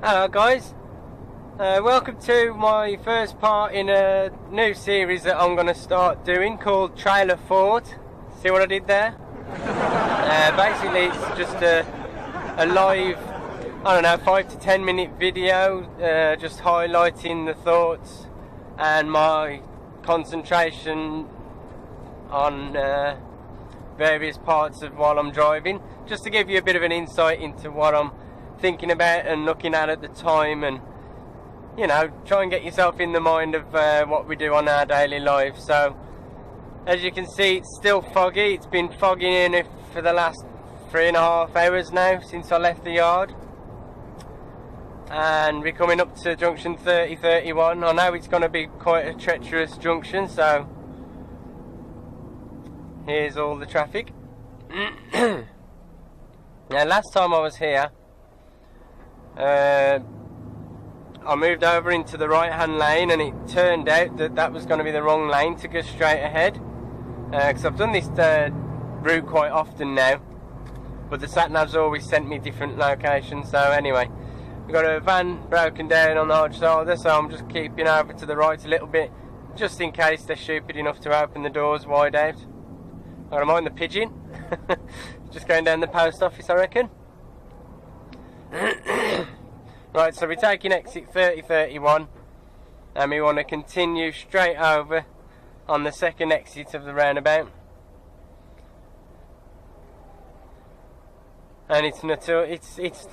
Hello guys, welcome to my first part in a new series that I'm going to start doing called Trailer Ford. See what I did there? Basically it's just a live, I don't know, 5 to 10 minute video just highlighting the thoughts and my concentration on various parts of while I'm driving, just to give you a bit of an insight into what I'm thinking about and looking at the time, and you know, try and get yourself in the mind of what we do on our daily lives. So as you can see, it's still foggy. It's been fogging in for the last 3.5 hours now since I left the yard, and we're coming up to junction 3031. I know it's going to be quite a treacherous junction, so here's all the traffic. Now last time I was here, I moved over into the right hand lane, and it turned out that that was going to be the wrong lane to go straight ahead, because I've done this route quite often now, but the sat nav's always sent me different locations. So anyway, we've got a van broken down on the hard shoulder, so I'm just keeping over to the right a little bit just in case they're stupid enough to open the doors wide out. I don't mind the pigeon. Just going down the post office, I reckon. Right, so we're taking exit 3031, and we want to continue straight over on the second exit of the roundabout. And it's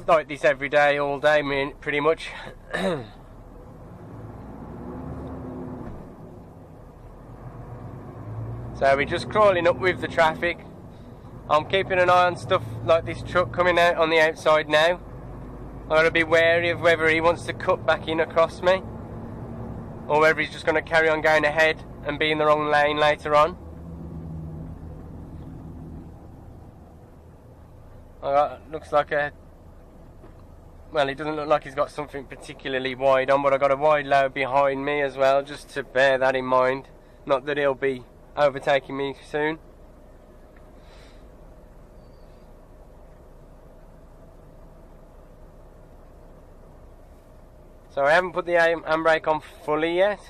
like this every day, all day, pretty much. So we're just crawling up with the traffic. I'm keeping an eye on stuff like this truck coming out on the outside now. I've got to be wary of whether he wants to cut back in across me, or whether he's just going to carry on going ahead and be in the wrong lane later on. Looks like well, it doesn't look like he's got something particularly wide on, but I've got a wide load behind me as well, just to bear that in mind. Not that he'll be overtaking me soon. So I haven't put the handbrake on fully yet.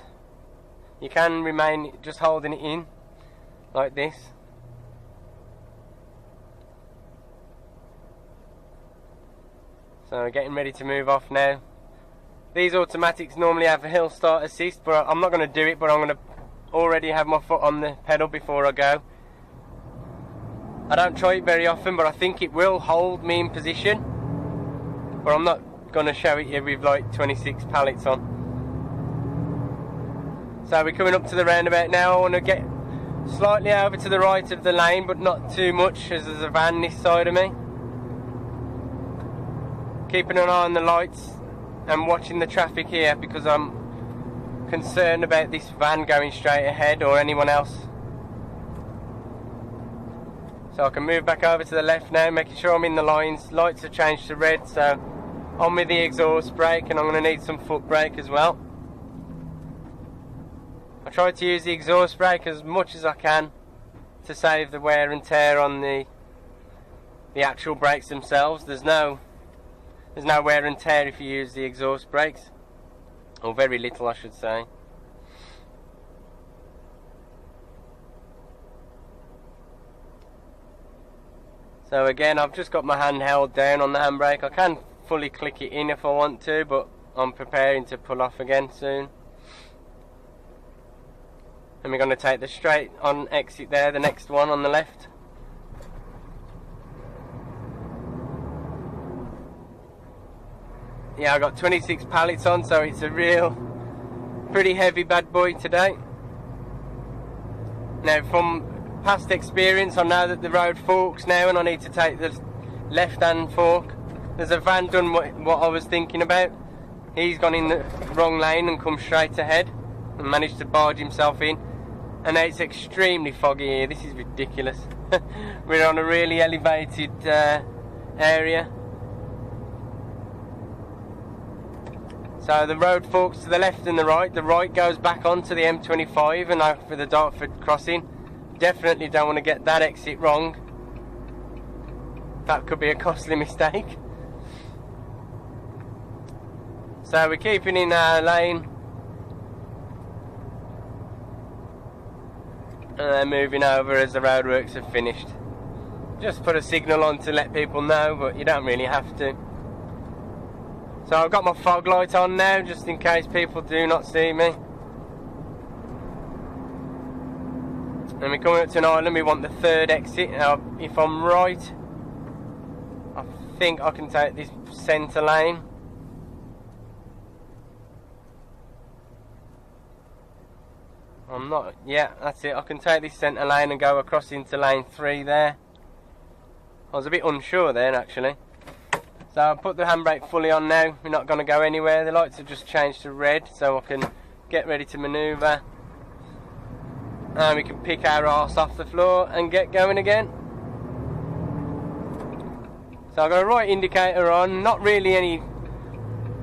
You can remain just holding it in like this. So we're getting ready to move off now. These automatics normally have a hill start assist, but I'm not going to do it, but I'm going to already have my foot on the pedal before I go. I don't try it very often, but I think it will hold me in position, but I'm not going to show it here with like 26 pallets on. So we're coming up to the roundabout now. I want to get slightly over to the right of the lane, but not too much, as there's a van this side of me. Keeping an eye on the lights and watching the traffic here, because I'm concerned about this van going straight ahead, or anyone else. So I can move back over to the left now, making sure I'm in the lines. Lights have changed to red, so on with the exhaust brake, and I'm going to need some foot brake as well. I try to use the exhaust brake as much as I can to save the wear and tear on the actual brakes themselves. There's no wear and tear if you use the exhaust brakes, or very little, I should say. So again, I've just got my hand held down on the handbrake. I can fully click it in if I want to, but I'm preparing to pull off again soon. And we're going to take the straight on exit there, the next one on the left. Yeah, I got 26 pallets on, so it's a real pretty heavy bad boy today. Now, from past experience, I know that the road forks now, and I need to take the left hand fork. There's a van done what I was thinking about. He's gone in the wrong lane and come straight ahead and managed to barge himself in. And now it's extremely foggy here. This is ridiculous. We're on a really elevated area. So the road forks to the left and the right. The right goes back onto the M25 and out for the Dartford crossing. Definitely don't want to get that exit wrong. That could be a costly mistake. So we're keeping in our lane and then moving over as the roadworks have finished. Just put a signal on to let people know, but you don't really have to. So I've got my fog light on now, just in case people do not see me. And we're coming up to an island, we want the third exit. Now, if I'm right, I think I can take this centre lane. I'm not, yeah, that's it. I can take this centre lane and go across into lane 3 there. I was a bit unsure then, actually. So I'll put the handbrake fully on now. We're not going to go anywhere. The lights have just changed to red, so I can get ready to manoeuvre. And we can pick our arse off the floor and get going again. So I've got a right indicator on. Not really any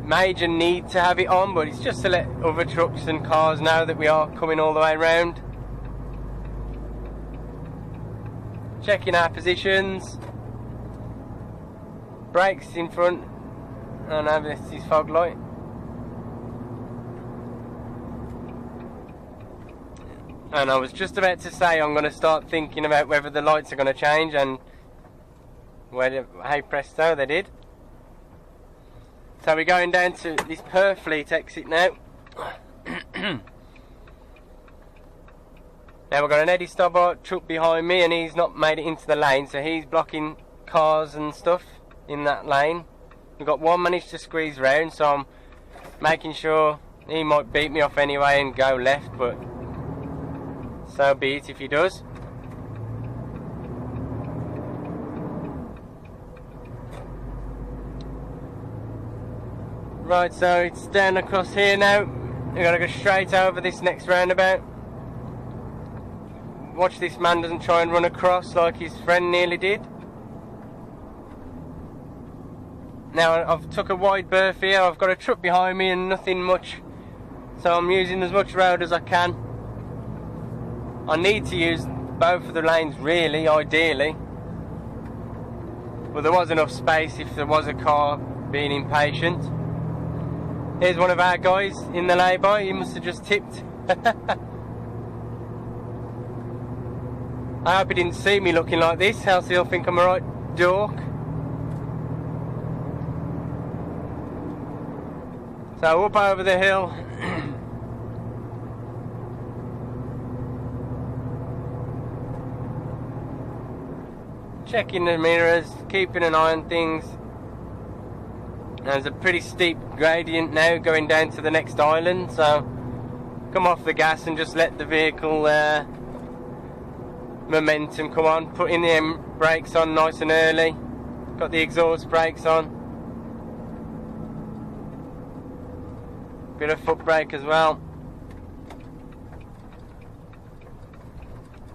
major need to have it on, but it's just to let other trucks and cars know that we are coming all the way around. Checking our positions. Brakes in front. Oh no, this is fog light. And I was just about to say I'm going to start thinking about whether the lights are going to change, and hey presto, they did. So we're going down to this Purfleet exit now. Now we've got an Eddie Stobbart truck behind me, and he's not made it into the lane, so he's blocking cars and stuff in that lane. We've got one managed to squeeze round, so I'm making sure he might beat me off anyway and go left, but so be it if he does. Right, so it's down across here now. We've got to go straight over this next roundabout. Watch this man doesn't try and run across like his friend nearly did. Now I've took a wide berth here. I've got a truck behind me and nothing much, so I'm using as much road as I can. I need to use both of the lanes really, ideally, but there was enough space if there was a car being impatient. Here's one of our guys in the lay-by. He must have just tipped. I hope he didn't see me looking like this, else he'll think I'm a right dork. So up over the hill. Checking the mirrors, keeping an eye on things. There's a pretty steep gradient now going down to the next island, so come off the gas and just let the vehicle momentum come on. Putting the brakes on nice and early. Got the exhaust brakes on. Bit of foot brake as well.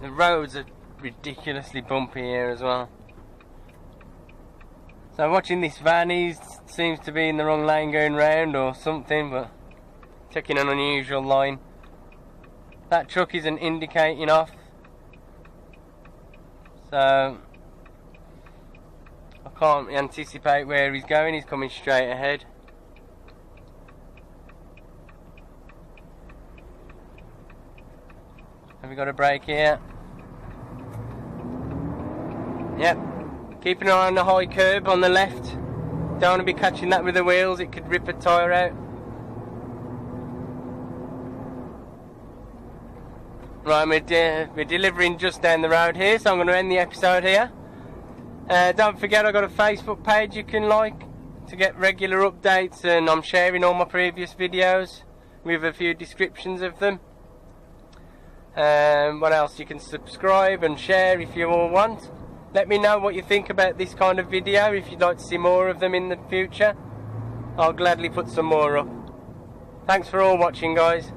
The roads are ridiculously bumpy here as well. So watching this van, he seems to be in the wrong lane going round or something, but taking an unusual line. That truck isn't indicating off, so I can't anticipate where he's going. He's coming straight ahead. Have we got a brake here? Yep. Keeping an eye on the high curb on the left. Don't want to be catching that with the wheels, it could rip a tyre out. Right, we're delivering just down the road here, so I'm going to end the episode here. Don't forget I've got a Facebook page you can like to get regular updates, and I'm sharing all my previous videos with a few descriptions of them. What else? You can subscribe and share if you all want. Let me know what you think about this kind of video. If you'd like to see more of them in the future, I'll gladly put some more up. Thanks for all watching, guys.